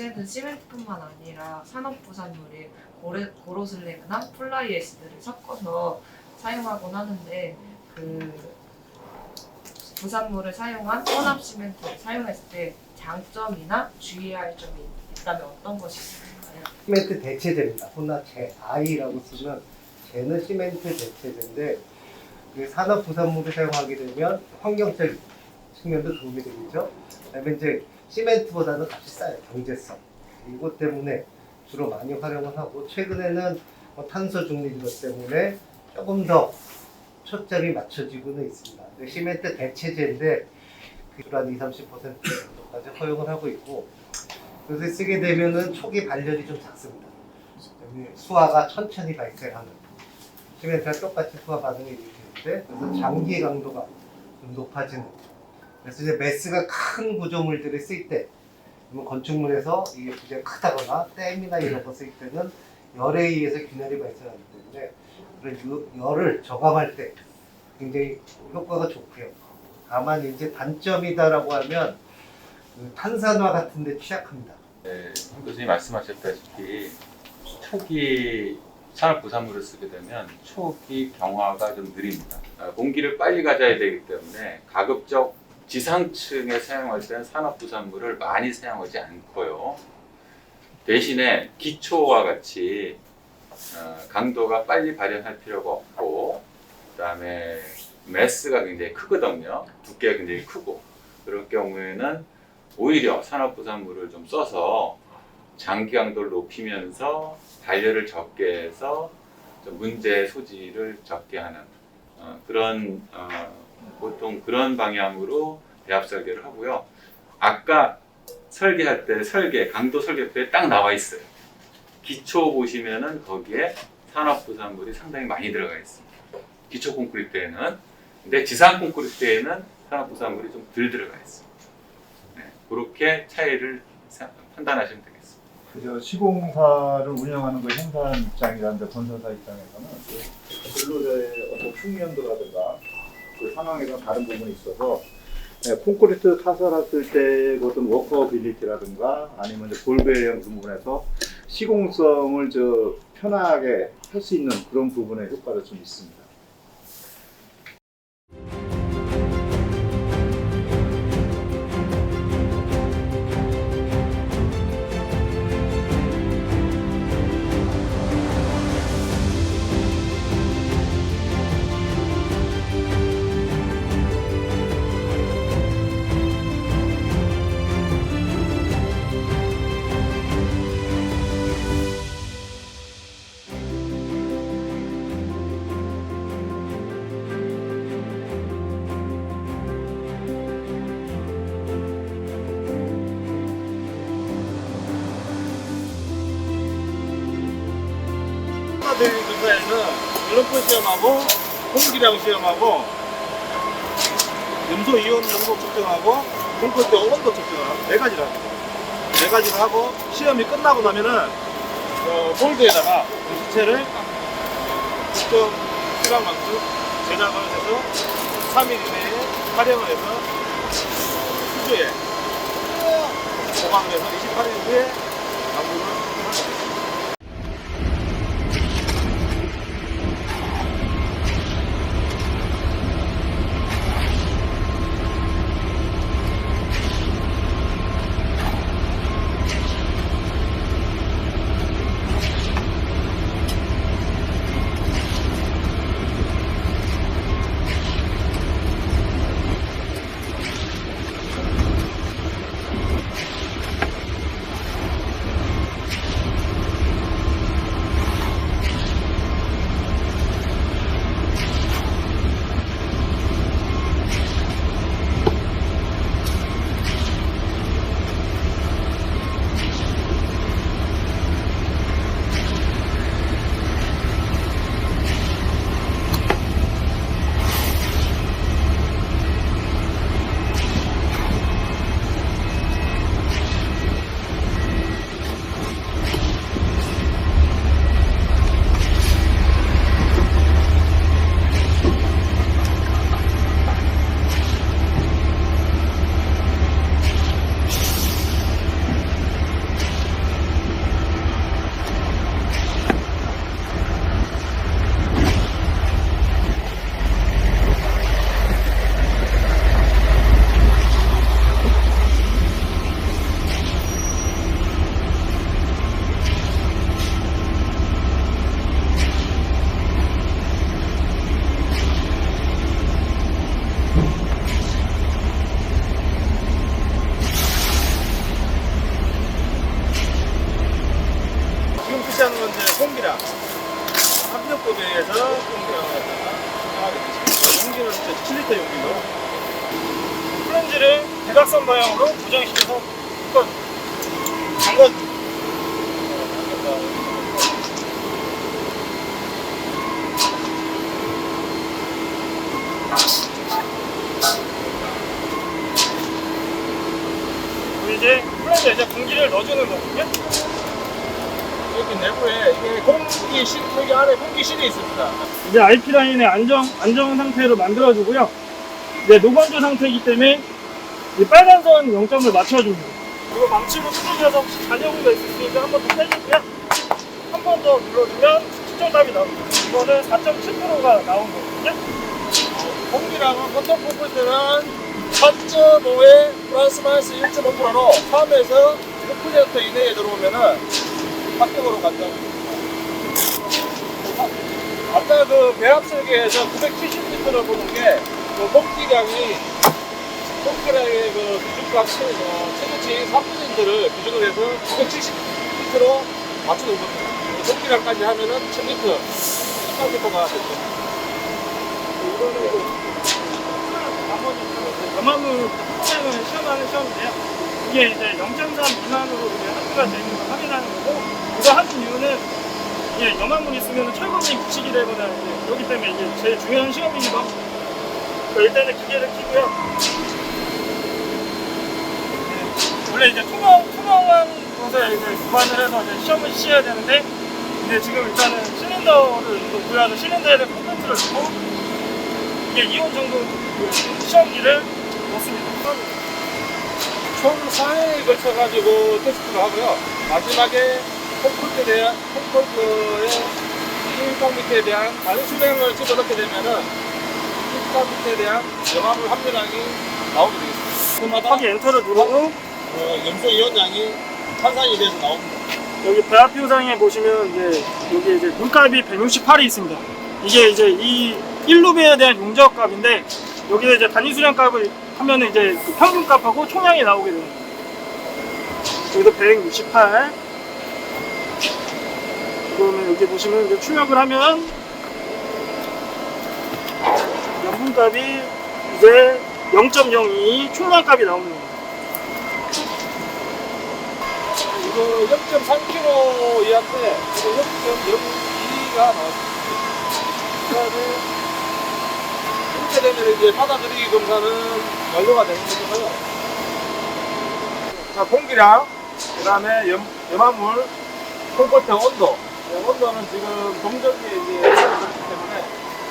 요새는 시멘트뿐만 아니라 산업 부산물인 고로슬램이나 플라이애시드를 섞어서 사용하곤 하는데 그 부산물을 사용한 혼합 시멘트를 사용했을 때 장점이나 주의해야 할 점이 있다면 어떤 것이 있을까요? 시멘트 대체제입니다. 혼합재 I라고 쓰면 재는 시멘트 대체제인데 그 산업 부산물을 사용하게 되면 환경적 측면도 도움이 되겠죠. 그다음에 이제 시멘트보다는 값이 싸요. 경제성. 이것 때문에 주로 많이 활용을 하고 최근에는 뭐 탄소 중립 이것 때문에 조금 더 초점이 맞춰지고는 있습니다. 근데 시멘트 대체제인데 한 20-30% 정도까지 허용을 하고 있고 그것을 쓰게 되면은 초기 발열이 좀 작습니다. 수화가 천천히 발생하는 시멘트와 똑같이 수화 반응이 일으키는데 그래서 장기 강도가 좀 높아지는 그래서 이제 매스가 큰 구조물들을 쓸 때 건축물에서 이게 부재가 크다거나 댐이나 이런 거 쓸 때는 열에 의해서 균열이 발생하기 때문에 그런 열을 저감할 때 굉장히 효과가 좋고요. 다만 이제 단점이다라고 하면 그 탄산화 같은 데 취약합니다. 네, 황 교수님 말씀하셨다시피 초기 산업 부산물을 쓰게 되면 초기 경화가 좀 느립니다. 공기를 빨리 가져야 되기 때문에 가급적 지상층에 사용할 때는 산업 부산물을 많이 사용하지 않고요. 대신에 기초와 같이 강도가 빨리 발현할 필요가 없고 그다음에 매스가 굉장히 크거든요. 두께가 굉장히 크고 그럴 경우에는 오히려 산업 부산물을 좀 써서 장기 강도를 높이면서 발열을 적게 해서 좀 문제 소지를 적게 하는 그런 보통 그런 방향으로 배합 설계를 하고요. 아까 설계할 때 강도 설계표에 딱 나와 있어요. 기초 보시면은 거기에 산업 부산물이 상당히 많이 들어가 있습니다. 기초 콘크리트에는 근데 지상 콘크리트에는 산업 부산물이 좀 덜 들어가 있습니다. 네, 그렇게 차이를 판단하시면 되겠습니다. 그저 시공사를 운영하는 그 행사 입장이라든가 건설사 입장에서는 그 근로자의 어떤 숙련도라든가 그 상황에서 다른 부분이 있어서 콘크리트 타설했을 때 어떤 워커빌리티라든가 아니면 볼베형 그 부분에서 시공성을 편하게 할 수 있는 그런 부분의 효과도 좀 있습니다. 저희 조사에는 글루콘 시험하고 공기량 시험하고 염소 이온 농도 측정하고 콘크리트 온도 측정하고 네 가지를 하고 시험이 끝나고 나면은 볼드에다가 시체를 특정 시간 만큼 제작을 해서 3일 이내에 촬영을 해서 수조에 보관을 해서 28일 후에 방문을 합니다. 방향으로 고정시켜서 이건 이제 플랜에 이제 공기를 넣어주는 거거든요. 여기 내부에 이게 공기실, 여기 안에 공기실이 있습니다. 이제 IP 라인의 안정 상태로 만들어주고요. 이제 노건조 상태이기 때문에 이 빨간 선 0점을 맞춰줍니다. 이거 망치로 뚫으셔서 혹시 잔여구가 있으시니까 한 번 더 빼주고요. 한 번 더 눌러주면 측정값이 나옵니다. 이거는 4.7%가 나온 거거든요. 공기량은 보통 뽑을 때는 4.5에 플러스 마이너스 1.5%로 3에서 6% 이내에 들어오면은 합격으로 간다. 아까 그 배합 설계에서 970m를 보는 게 그 공기량의 그 기준값 최고치 3%를 기준으로 해서 970m로 맞춰놓은 겁니다. 공기량까지 하면은 1000m, 1000m가 됐죠. 이거는 염화물 폭행을 시험하는 시험인데요. 이게 이제 0.3 미만으로 합의가 되는 걸 확인하는 거고, 이거 하는 이유는 이게 염화물이 있으면 철분이 묻히게 되거나 그렇기 때문에 이게 제일 중요한 시험이기도 합니다. 일단은 기계를 켜고요. 원래 이제 투명한 곳에 이제 보관을 해서 이제 시험을 시해야 되는데, 근데 지금 일단은 실린더를 구해서 실린더에 콘센트를 넣고 이게 2온 정도 시험기를 넣습니다. 총 4회에 걸쳐가지고 테스트를 하고요. 마지막에 콘크리트의 1.미터에 대한 다른 수량을 집어넣게 되면은 1.미터에 대한 염화물 함유량이 나오게 되겠습니다. 하기 엔터를 누르고 염소 이온량이 환산이 돼서 나옵니다. 여기 배합표상에 보시면 이제 여기 이제 물값이 168이 있습니다. 이게 이제 이 1루비에 대한 용적값인데, 여기에 이제 단위 수량값을 하면은 이제 그 평균값하고 총량이 나오게 됩니다. 여기도 168. 그러면 여기 보시면 이제 출력을 하면 염분값이 이제 0.02 총량값이 나옵니다. 이거 0.3kg 이하인데 이거 0.02가 나왔습니다. 그다음에 이렇게 되면 이제 받아들이기 검사는 완료가 되는 거고요. 자, 공기량, 그 다음에 염화물, 콘크리트 온도. 온도는 지금 동적기에 이제 있기 때문에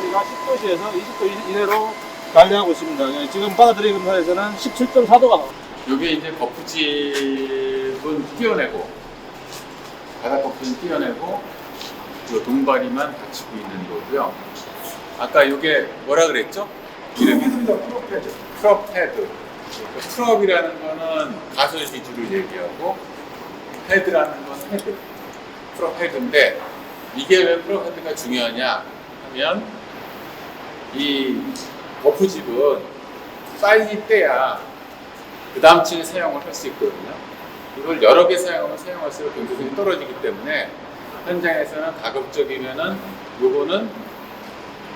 우리가 10도시에서 20도 이내로 관리하고 있습니다. 지금 받아들이기 검사에서는 17.4도가 나옵니다. 이게 이제 거푸집은 띄어내고, 바닥 거푸집은 띄어내고, 그 동바리만 받치고 있는 거고요. 아까 이게 뭐라 그랬죠? 이름이? 프롭헤드. 프롭이라는 거는 가솔 기준을 얘기하고, 헤드라는 건 헤드. 프롭헤드인데, 이게 왜 프롭헤드가 중요하냐 하면, 이 거푸집은 빨리 떼야 그 다음 층에 사용을 할 수 있거든요. 이걸 여러 개 사용하면 사용할수록 경제성이 떨어지기 때문에 현장에서는 가급적이면은 요거는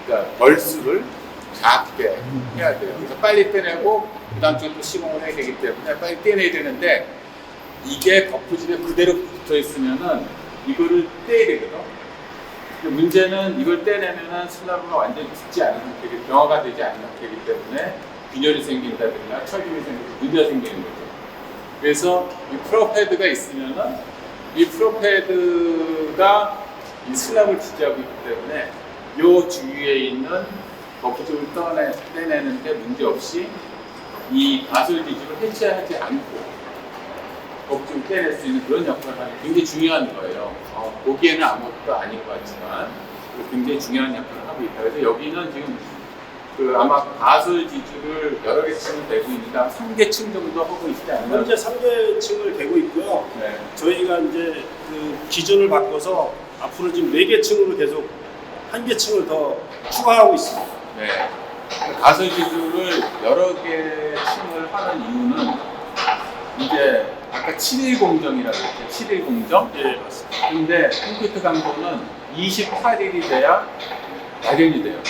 그러니까 벌수를 작게 해야 돼요. 그래서 빨리 떼내고 그 다음 층에 또 시공을 해야 되기 때문에 빨리 떼내야 되는데, 이게 거푸집에 그대로 붙어 있으면은 이거를 떼야 되거든. 문제는 이걸 떼내면은 슬라브가 완전히 붙지 않은 상태이기, 병화가 되지 않은 상태이기 때문에 균열이 생긴다든가 철분이 생기고 문제가 생기는 거죠. 그래서 이 프롭헤드가 있으면은 이 프롭헤드가 이 슬라브를 지지하고 있기 때문에 요 주위에 있는 거푸집을 떼내는데 문제없이 이 가솔 지지를 해체하지 않고 거푸집을 떼낼 수 있는 그런 역할을 하는 게 굉장히 중요한 거예요. 보기에는 아무것도 아닌 것 같지만 굉장히 중요한 역할을 하고 있다. 그래서 여기는 지금 그 아마 가솔 지주를 여러 개 층을 대고 있는데 3개 층 정도 하고 있지 않나요? 현재 3개 층을 대고 있고요. 네. 저희가 이제 그 기준을 바꿔서 앞으로 지금 4개 층으로 계속 1개 층을 더 추가하고 있습니다. 네. 가솔 지주를 여러 개 층을 하는 이유는 이제 아까 7일 공정이라고 했죠. 7일 공정? 예, 맞습니다. 근데 콘크리트 강도는 28일이 돼야 발현이 돼요.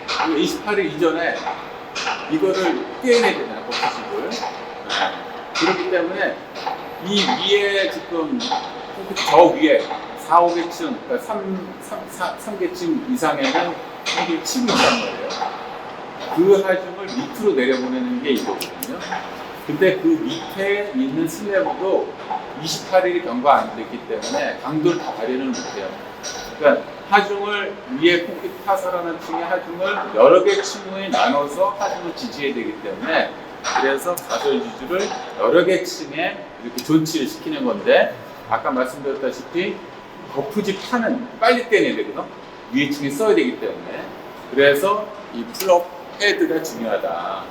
28일 이전에 이거를 떼내야 되잖아요, 거푸집을. 네. 그렇기 때문에 이 위에 지금 저 위에 4, 5계층, 그러니까 3계층 이상에는 콩기 층이 있단 말이에요. 그 하중을 밑으로 내려보내는 게 이거거든요. 근데 그 밑에 있는 슬래브도 28일이 경과 안 됐기 때문에 강도를 다 발휘는 못해요. 그러니까 하중을 위에 콘크리트 타설하는 층의 하중을 여러 개 층에 나눠서 하중을 지지해야 되기 때문에 그래서 가설 지주를 여러 개 층에 이렇게 존치를 시키는 건데 아까 말씀드렸다시피 거푸집 타는 빨리 떼내야 되거든. 위에 층에 써야 되기 때문에 그래서 이 플럭 헤드가 중요하다.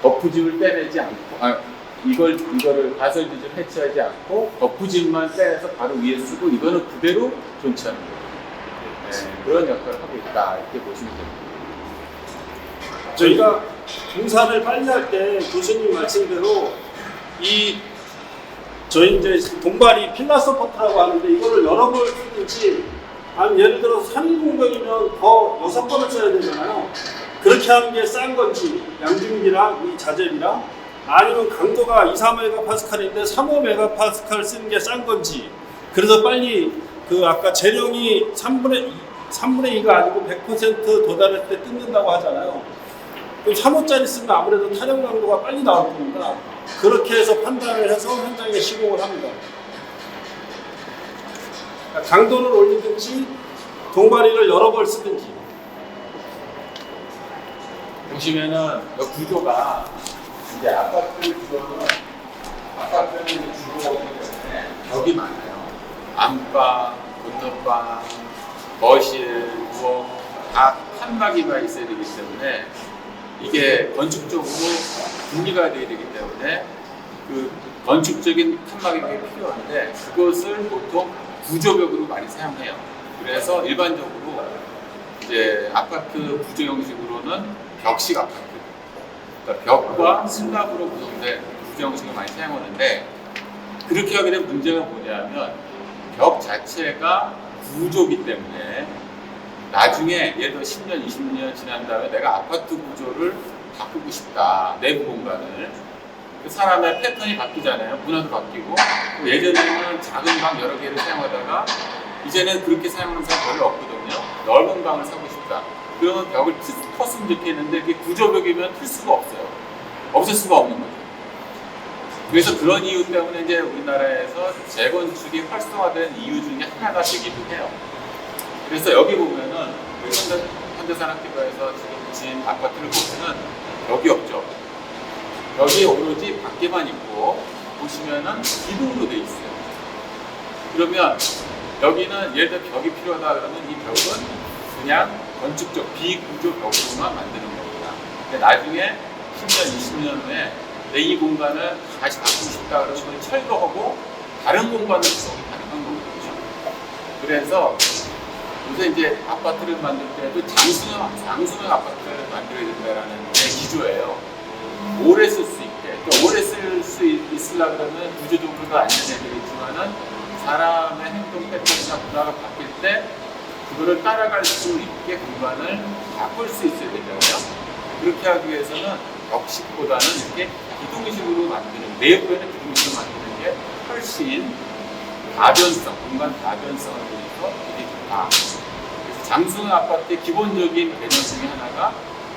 거푸집을 떼내지 않고 이거를 가설 지주를 해체하지 않고 거푸집만 떼내서 바로 위에 쓰고 이거는 그대로 존치하는 거예요. 네, 그런 역할을 하고 있다 이렇게 보시면 됩니다. 저희가 공사를 빨리 할 때 교수님 말씀대로 저희 이제 동발이 필라 서포트라고 하는데 이거를 여러 번 쓰든지 아니면 예를 들어서 3인 공격이면 더 6번을 써야 되잖아요. 그렇게 하는 게 싼 건지 양중기랑 이 자재비랑 아니면 강도가 2, 3메가파스칼인데 3, 5메가파스칼 쓰는 게 싼 건지 그래서 빨리 그 아까 재령이 3분의 2가 아니고 100% 도달할 때 뜯는다고 하잖아요. 그럼 3호짜리 쓰면 아무래도 타령 강도가 빨리 나올 겁니다. 그렇게 해서 판단을 해서 현장에 시공을 합니다. 그러니까 강도를 올리든지 동바리를 여러 벌 쓰든지. 보시면은 이 구조가 이제 아파트는 이제 주거기 때문에 벽이 많아요. 안방, 건너방, 거실, 부엌 다 칸막이가 있어야 되기 때문에 이게 건축적으로 분리가 돼야 되기 때문에 그 건축적인 칸막이가 필요한데 그것을 보통 구조벽으로 많이 사용해요. 그래서 일반적으로 이제 아파트 구조 형식으로는 벽식 아파트, 그러니까 벽과 슬랍으로 구성된 구조 형식을 많이 사용하는데 그렇게 하게 된 문제가 뭐냐면 벽 자체가 구조기 때문에 나중에 예를 들어 10년, 20년 지난 다음에 내가 아파트 구조를 바꾸고 싶다. 내부 공간을. 그 사람의 패턴이 바뀌잖아요. 문화도 바뀌고 예전에는 작은 방 여러 개를 사용하다가 이제는 그렇게 사용하는 사람 별로 없거든요. 넓은 방을 사고 싶다. 그러면 벽을 텄으면 좋겠는데 그게 구조벽이면 틀 수가 없어요. 없을 수가 없는 거죠. 그래서 그런 이유 때문에 이제 우리나라에서 재건축이 활성화된 이유 중에 하나가 되기도 해요. 그래서 여기 보면은 현대산업개발에서 지금 지은 아파트를 보면은 벽이 없죠. 벽이 오로지 밖에만 있고 보시면은 기둥으로 돼 있어요. 그러면 여기는 예를 들어 벽이 필요하다 그러면 이 벽은 그냥 건축적 비구조 벽으로만 만드는 겁니다. 근데 나중에 10년, 20년 후에 내 이 공간을 다시 바꾸고 싶다 그러면 철거하고 다른 공간을 구성이 가능한 거거든요. 그래서 요새 이제 아파트를 만들 때도 장수형 아파트를 만들어야 된다는 게 기조예요. 오래 쓸 수 있게. 그러니까 오래 쓸 수 있으려고 그러면 구조적으로도 안전해야 되겠지만은 사람의 행동 패턴이나 문화가 바뀔 때 그거를 따라갈 수 있게 공간을 바꿀 수 있어야 되잖아요. 그렇게 하기 위해서는 벽식보다는 이렇게 기둥식으로 만드는, 내부에는 기둥식으로 만드는 게 훨씬 다변성, 공간 다변성을 위해서 되게 좋다. 그래서 장수형 아파트의 기본적인 개념 중에 하나가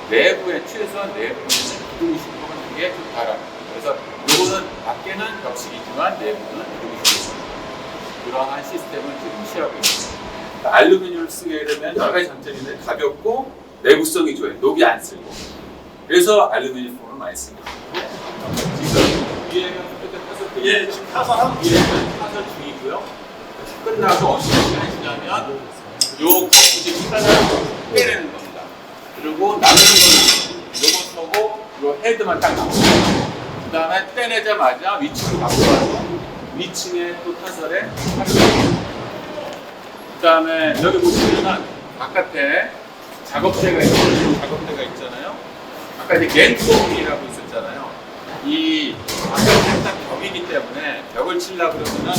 내부에, 최소한 내부에는 기둥식으로 하는 게 좋다라는 거예요. 그래서 요거는 밖에는 벽식이지만 내부는 기둥식으로 그러한 시스템을 지금 취하고 있습니다. 그러니까 알루미늄을 쓰게 되면 여러 가지 장점인데 가볍고 내구성이 좋아요. 녹이 안 쓸고. 그래서 알루미늄 폼을 많이 씁니다. 지금 위에는 예, 지금 타설하고 위에는 타설 중이고요. 끝나고 어떻게 하시냐면 요 거푸집 하나를 빼내는 겁니다. 그리고 남는 거는 요거 서고 요 헤드만 딱 나옵니다. 그 다음에 빼내자마자 위층을 바꿔가지고 위층에 또 타설에 그 다음에 여기 보시면은 바깥에 작업대가 있잖아요. 아까 이제 갱폼이라고 있었잖아요. 이 바깥에 딱 벽이기 때문에 벽을 치려고 그러면은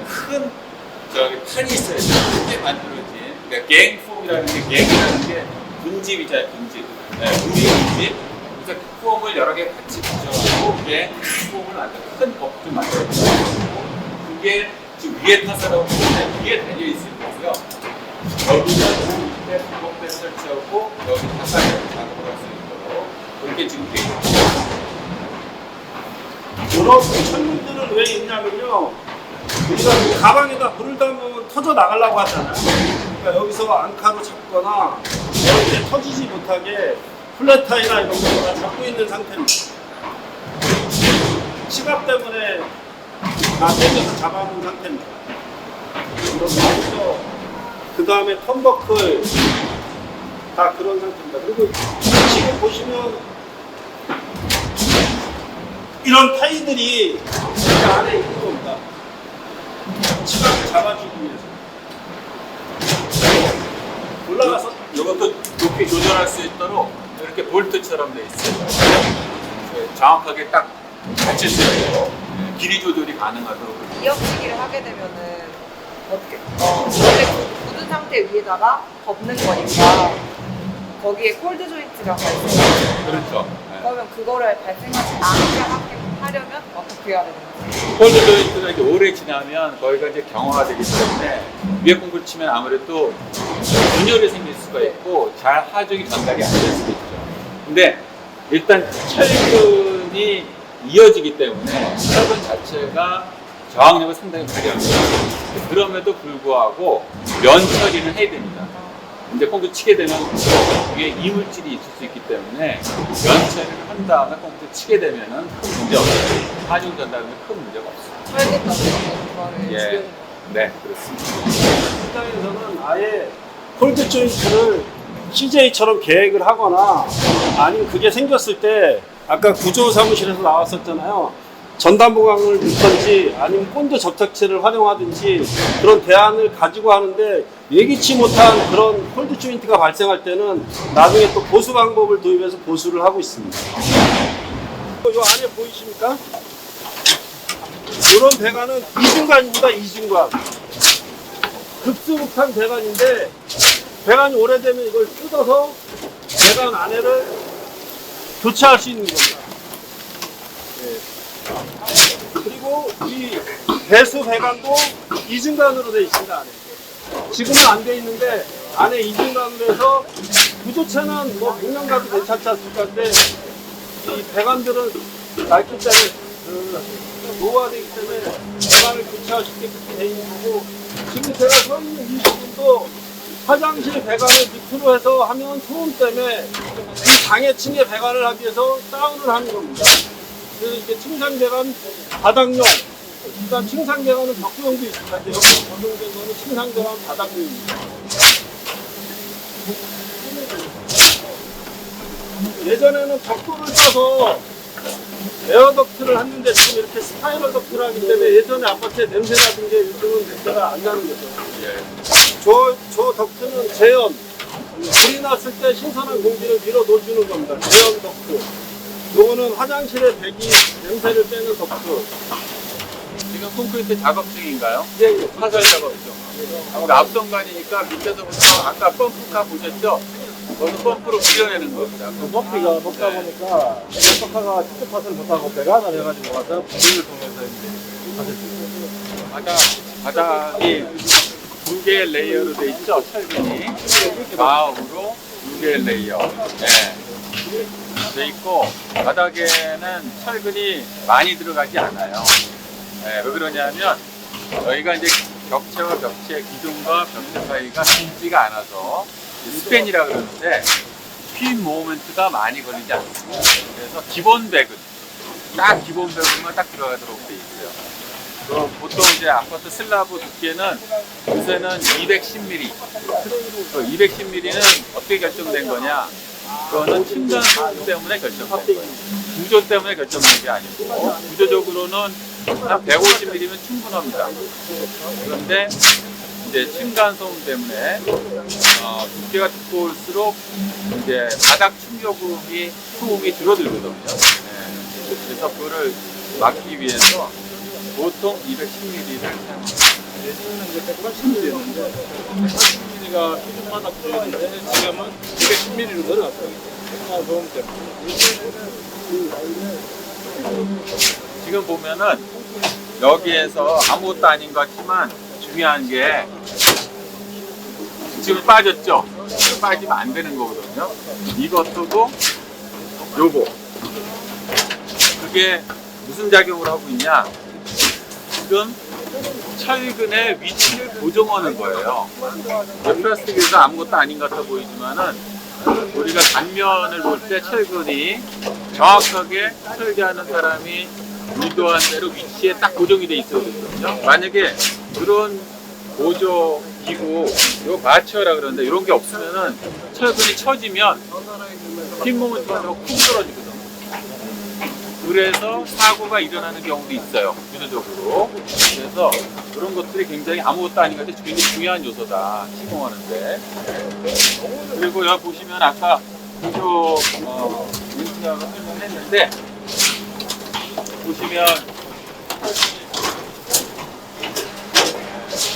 큰 판이 있어야 돼요. 크게 만들어진. 그러니까 갱폼이라는 게 갱이라는 게 분집이잖아요. 분집. 네, 우리 분집. 그래서 폼을 여러 개 같이 붙여가지고 이게 폼을 만들어 큰 법도 만들어주고 그게 지금 위에 타사라고 보는데 위에 달려 있을 거고요. 여기는 밑에 방법대로 설치하고 여기 타사를 작업을 할 수 있도록 그렇게 지금 돼 있습니다. 이런 철문들은 왜 있냐면요. 우리가 그 가방에다 물을 담으면 터져 나가려고 하잖아요. 그러니까 여기서 앙카로 잡거나 이렇게 터지지 못하게 플랫타이나 이런 거가 잡고 있는 상태입니다. 치갑 때문에 다 당겨서 잡아놓은 상태입니다. 이렇게 해서 그 다음에 턴버클 다 그런 상태입니다. 그리고 지금 보시면 이런 타이들이 이 안에 있는 겁니다. 치갑을 잡아주기 위해서. 올라가서 이것도 높이 조절할 수 있도록 이렇게 볼트처럼 돼 있어요. 정확하게 딱 받칠 수 있도록 길이 조절이 가능하도록. 이어치기를 하게 되면은 어떻게 원래 굳은 상태 위에다가 덮는 거니까 거기에 콜드 조인트가 발생해요. 그렇죠. 그러면 그거를 발생하지 않게 하려면 어떻게 해야 되는지. 폴드 조인트가 이렇게 오래 지나면 거기가 이제 경화가 되기 때문에 위에 콩쿠르 치면 아무래도 균열이 생길 수가 있고 잘 하중이 전달이 안 될 수도 있죠. 근데 일단 철근이 이어지기 때문에 철근 자체가 저항력을 상당히 발휘합니다. 그럼에도 불구하고 면 처리는 해야 됩니다. 이제 콩쿠르 치게 되면 위에 이물질이 있을 수 있기 때문에 면 처리를 한 다음에 콩쿠르 치게 되면은 큰 문제 없어요. 하중 전달은 큰 문제가 없어요. 철근 같은 거를 예. 주변에 네, 그렇습니다. 현장에서는 아예 콜드 조인트를 CJ처럼 계획을 하거나 아니면 그게 생겼을 때 아까 구조 사무실에서 나왔었잖아요. 전담보강을 넣든지 아니면 본드 접착체를 활용하든지 그런 대안을 가지고 하는데 예기치 못한 그런 콜드 조인트가 발생할 때는 나중에 또 보수 방법을 도입해서 보수를 하고 있습니다. 이 안에 보이십니까? 이런 배관은 이중관입니다. 이중관. 급수극한 배관인데 배관이 오래되면 이걸 뜯어서 배관 안에를 교체할 수 있는 겁니다. 그리고 이 배수 배관도 이중관으로 되어 있습니다. 안에. 지금은 안 되어 있는데 안에 이중관으로 해서 구조체는 뭐 100년 가도 괜찮지 않습니까? 근데 이 배관들은 낡기 때문에 노화되기 때문에 배관을 교체할 수 있게 그렇게 되어 있는 거고 지금 제가 서 있는 이 부분도 화장실 배관을 밑으로 해서 하면 소음 때문에 이 방해층의 배관을 하기 위해서 다운을 하는 겁니다. 그래서 이게 층상 배관 바닥용, 일단 층상 배관은 벽구용도 있습니다. 여기 적용된 거는 층상 배관 바닥용입니다. 예전에는 벽돌을 싸서 에어덕트를 했는데 지금 이렇게 스파이럴 덕트를 하기 때문에 예전에 아파트에 냄새 나던 게 요즘은 냄새가 안 나는 거죠. 저 덕트는 재현, 불이 났을 때 신선한 공기를 밀어 넣어주는 겁니다. 재현 덕트. 요거는 화장실에 배기 냄새를 빼는 덕트. 지금 콘크리트 작업 중인가요? 예, 파설 작업이죠. 앞선관이니까 밑에서부터 아까 펌프카 보셨죠? 거기서 펌프로 밀어내는 겁니다. 그 높이가 높다 보니까 컴퍼카가 직접 팟을 못하고 배관을 해가지고 와서 부리를 통해서 이제 바닥이 두 개의 레이어로 돼 있죠. 철근이 좌우로 두 개의 레이어. 네. 돼 있고 바닥에는 철근이 많이 들어가지 않아요. 네, 왜 그러냐면 저희가 이제 벽체와 벽체 기둥과 벽체 사이가 깊지가 않아서 스팬이라 그러는데 핀 모멘트가 많이 걸리지 않습니다. 그래서 기본 백은 딱 기본 백만 딱 들어가도록 돼 있어요. 그럼 보통 이제 아파트 슬라브 두께는 요새는 210mm. 그 210mm는 어떻게 결정된 거냐? 그거는 층간 소음 때문에 결정된 거예요. 구조 때문에 결정된 게 아니고 구조적으로는 한 150mm면 충분합니다. 그런데 이제 층간 소음 때문에 두께가 두꺼울수록 이제 바닥 충격음이 소음이 줄어들거든요. 네. 그래서 그거를 막기 위해서 보통 210mm를 사용합니다. 예전에는 이제 180mm였는데 180mm가 표준마다 구조였는데 지금은 210mm로 늘어났어요. 지금 보면은 여기에서 아무것도 아닌 것 같지만 중요한 게 지금 빠졌죠? 빠지면 안 되는 거거든요. 이것도 요거 그게 무슨 작용을 하고 있냐? 지금 철근의 위치를 고정하는 거예요. 플라스틱에서 아무것도 아닌 것 같아 보이지만은 우리가 단면을 볼 때 철근이 정확하게 설계하는 사람이 의도한 대로 위치에 딱 고정이 돼 있거든요. 만약에 그런 보조 기구, 이거 마취어라 그러는데 이런 게 없으면은 철근이 처지면 힘 모멘트가 쿵 떨어지거든요. 그래서 사고가 일어나는 경우도 있어요. 유도적으로. 그래서 그런 것들이 굉장히 아무것도 아닌 것 같아요. 굉장히 중요한 요소다. 시공하는데. 그리고 여기 보시면 아까 구조 인수하고 설명했는데 보시면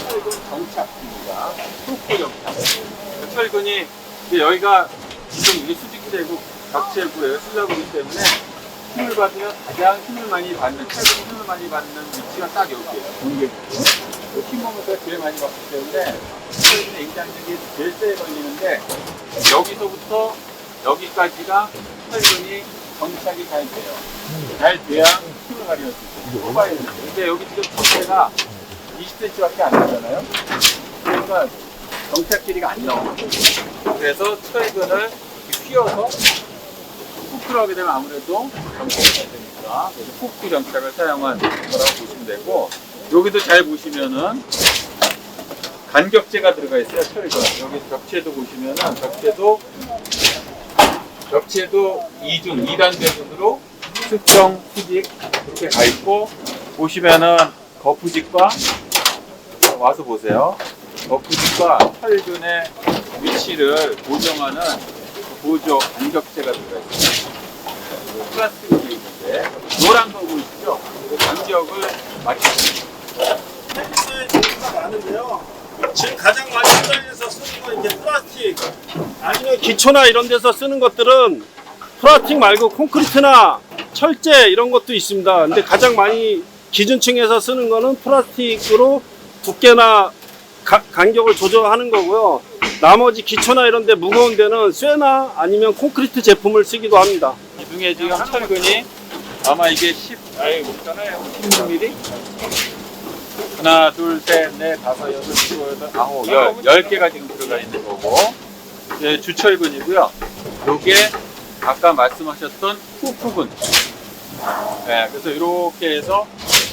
철근 정착입니다. 후크 정착. 철근이 이제 여기가 지금 이게 수직재고 벽재고예요. 슬라브이기 때문에 힘을 받으면 가장 힘을 많이 받는, 철근이 힘을 많이 받는 위치가 딱 여기예요. 공개부터. 힘 모멘트가 제일 많이 받기 때문에 철근의 인장력이 제일 세게 걸리는데 여기서부터 여기까지가 철근이 정착이 잘 돼요. 잘 돼야 힘을 발휘할 수 있어요. 뽑아야 되는데. 근데 여기 지금 철제가 20cm밖에 안 되잖아요. 그러니까 정착 길이가 안 나와요. 그래서 철근을 휘어서 후크를 하게 되면 아무래도 정착이 잘 되니까 그래서 후크 정착을 사용한 거라고 보시면 되고 여기도 잘 보시면은 간격재가 들어가 있어요. 철근. 여기 벽체도 보시면은 벽체도 2단 배분으로 수평, 수직 이렇게 가 있고 보시면은 거푸직과 와서 보세요. 거푸직과 철근의 위치를 고정하는 보조 간격재가 들어가 있어요. 플라스틱으로 되어 있는데 노란 거 보이시죠? 그 간격을 맞추는 테니스의 종류가 많은데요. 지금 가장 많이 시장에서 쓰는 건 이제 플라스틱 아니면 기초나 이런 데서 쓰는 것들은 플라스틱 말고 콘크리트나 철제 이런 것도 있습니다. 근데 가장 많이 기준층에서 쓰는 거는 플라스틱으로 두께나 간격을 조절하는 거고요. 나머지 기초나 이런 데 무거운 데는 쇠나 아니면 콘크리트 제품을 쓰기도 합니다. 이 중에 지금 철근이 아마 이게 16mm? 하나, 둘, 셋, 넷, 다섯, 여섯, 일곱, 여덟, 아홉, 10개가 지금 들어가 있는 거고 예, 주철근이고요. 요게 아까 말씀하셨던 후크근. 네, 그래서 이렇게 해서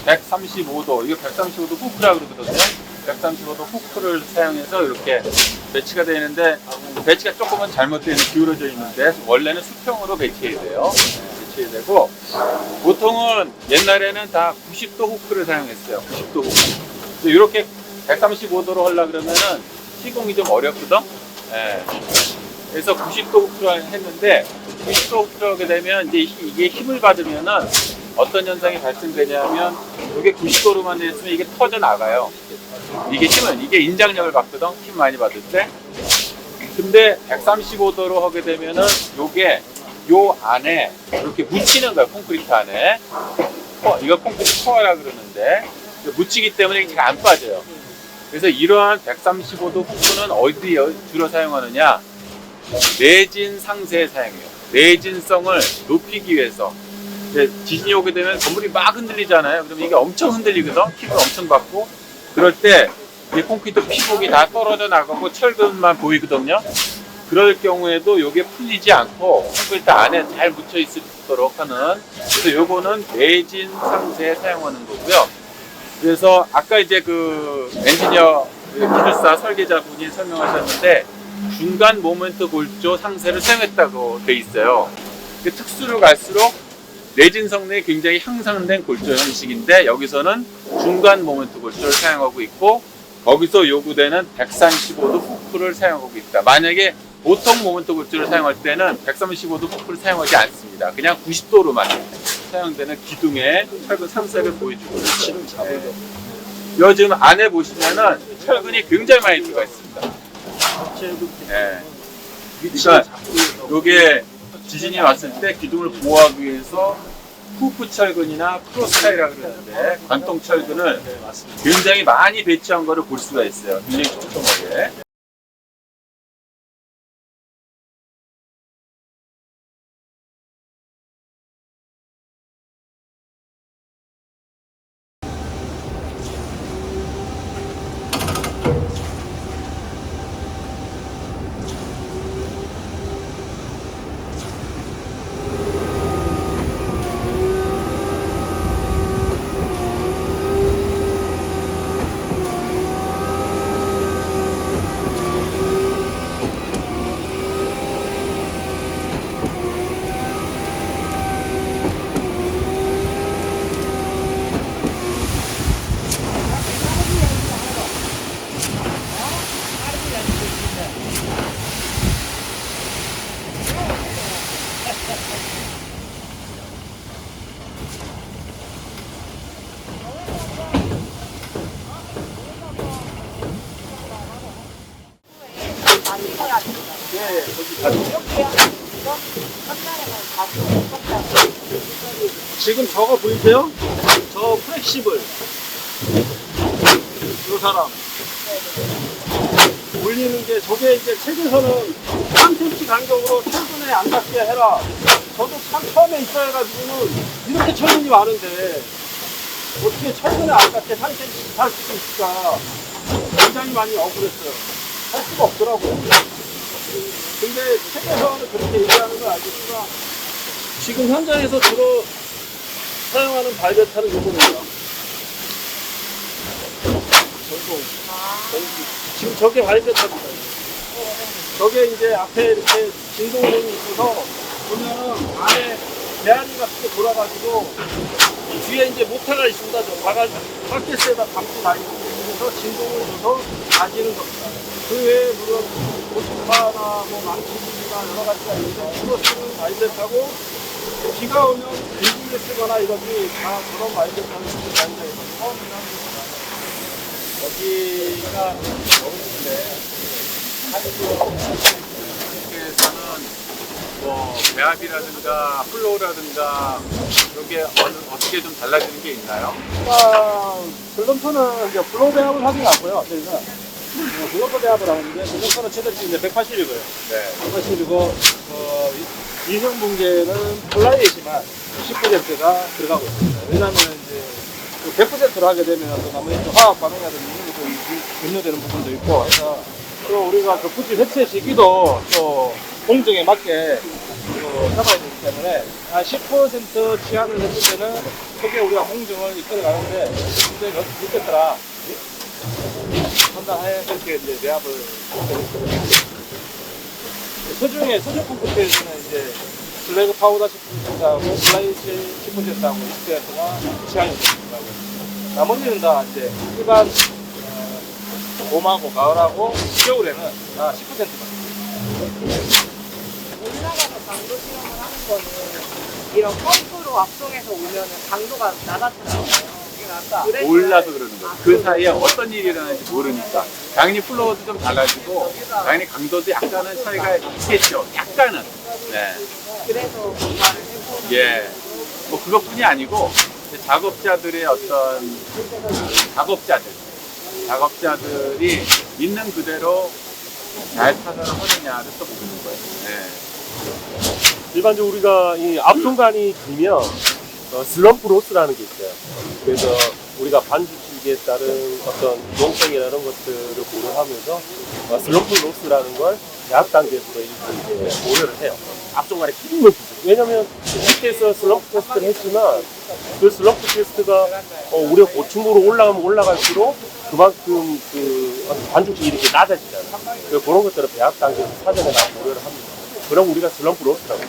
135도, 이거 135도 후크라고 그러거든요. 135도 후크를 사용해서 이렇게 배치가 되는데 배치가 조금은 잘못되어 있는 기울어져 있는데 원래는 수평으로 배치해야 돼요. 배치해야 되고 보통은 옛날에는 다 90도 후크를 사용했어요. 90도 후크. 이렇게 135도로 하려고 그러면은 시공이 좀 어렵거든. 네. 그래서 90도 후크를 했는데 90도 후크를 하게 되면 이제 이게 힘을 받으면은 어떤 현상이 발생되냐면 이게 90도로만 됐으면 이게 터져 나가요. 이게 이게 인장력을 받거든. 힘 많이 받을 때. 근데 135도로 하게 되면은 요게 요 안에 이렇게 묻히는 거예요. 콘크리트 안에. 이거 콘크리트 코어라 그러는데 묻히기 때문에 이게 안 빠져요. 그래서 이러한 135도 후크는 어디 주로 사용하느냐? 내진 상세에 사용해요. 내진성을 높이기 위해서. 지진이 오게 되면 건물이 막 흔들리잖아요. 그럼 이게 엄청 흔들리거든. 힘을 엄청 받고. 그럴 때 이 콘크리트 피복이 다 떨어져 나가고 철근만 보이거든요. 그럴 경우에도 이게 풀리지 않고 콘크리트 안에 잘 묻혀 있도록 하는. 그래서 요거는 내진 상세에 사용하는 거고요. 그래서 아까 이제 그 엔지니어 기술사 설계자분이 설명하셨는데 중간 모멘트 골조 상세를 사용했다고 돼 있어요. 특수로 갈수록 내진 성능이 굉장히 향상된 골조 형식인데 여기서는 중간 모멘트 골조를 사용하고 있고 거기서 요구되는 135도 후크를 사용하고 있다. 만약에 보통 모멘트 골조를 사용할 때는 135도 후크를 사용하지 않습니다. 그냥 90도로만 사용되는 기둥의 철근 상세를 보여주고 있습니다. 요즘 안에 보시면은 철근이 굉장히 많이 들어가 있습니다. 네. 그러니까 요게 지진이 왔을 때 기둥을 보호하기 위해서 후프 철근이나 크로스타이라고 그러는데 관통 철근을 굉장히 많이 배치한 거를 볼 수가 있어요. 굉장히 촘촘하게. 지금 저거 보이세요? 저 플렉시블. 이 사람. 올리는 게 저게 이제 책에서는 3cm 간격으로 철근에 안 닿게 해라. 저도 참 처음에 입사해가지고는 이렇게 철근이 많은데 어떻게 철근에 안 닿게 3cm 닿을 수 있을까 굉장히 많이 억울했어요. 할 수가 없더라고요. 근데 책에서는 그렇게 얘기하는 걸 알겠지만 지금 현장에서 주로 사용하는 발베타는 요거입니다. 지금 저게 발베타입니다. 저게 이제 앞에 이렇게 진동등이 있어서 보면은 안에 배아리 같은 게 돌아가지고 뒤에 이제 모터가 있습니다. 저 바켓에다 담고 다니고 그래서 진동을 줘서 다지는 겁니다. 그 외에 물론 모터나 뭐 망치기나 여러 가지가 있는데 주로 쓰는 발베타고 비가 오면 비구를 쓰거나 이러지 다 그런 발베타를 쓰는 장소에서 여기가 어른인데 한국에서는 뭐 배합이라든가 플로우라든가 그런 게 어떻게 좀 달라지는 게 있나요? 글럼프는 이제 블로우 배합을 하진 않고요. 저희가 글럼프 배합을 하는데 글럼프는 최대치 이제 180이고요. 네. 180이고 이형 붕괴는 플라이에시만 10%가 들어가고 있습니다. 왜냐하면 이제 100%로 하게 되면 또 나머지 또 화학 반응이라든지 이런 것도 염려되는 부분도 있고 해서 또 우리가 그 부지 해체 시기도 또 공정에 맞게 잡아야 되기 때문에 한 10% 치환을 했을 때는 크게 우리가 공정을 이끌어 가는데 굉장히 늦겠더라 판단하에 그렇게 이제 배합을 서중에 서중 컴퓨터에서는 이제 블랙 파우더 10%하고 플라이시 10%하고 20%가 치환이 됩니다. 나머지는 다 이제 일반 봄하고 가을하고 겨울에는 다 10%만. 올라가서 강도 실험을 하는 거는 이런 펌프로 압송해서 오면은 강도가 낮아지잖아요. 몰라서 그러는 거예요. 그 사이에 어떤 일이 일어나는지 모르니까. 당연히 플로우도 좀 달라지고, 당연히 강도도 약간은 차이가 있겠죠. 약간은. 네. 그래서 공부를 해보고 예. 뭐 그것뿐이 아니고, 작업자들의 어떤, 작업자들이 있는 그대로 잘 타선을 하느냐를 또 보는 거예요. 네. 일반적으로 우리가 이 앞송관이 길면 슬럼프 로스라는 게 있어요. 그래서 우리가 반주식에 따른 어떤 용성이라는 것들을 고려하면서 슬럼프 로스라는 걸 대학 단계에서도 일부 이제 고려를 해요. 앞송관의 힘을 주죠. 왜냐면 밑에서 슬럼프 테스트를 했지만 그 슬럼프 테스트가 우리가 고층으로 올라가면 올라갈수록 그만큼 그 반죽식이 이렇게 낮아지잖아요. 그런 것들을 배합 단계에서 사전에 다 고려를 합니다. 그럼 우리가 슬럼프 로스라고 해요.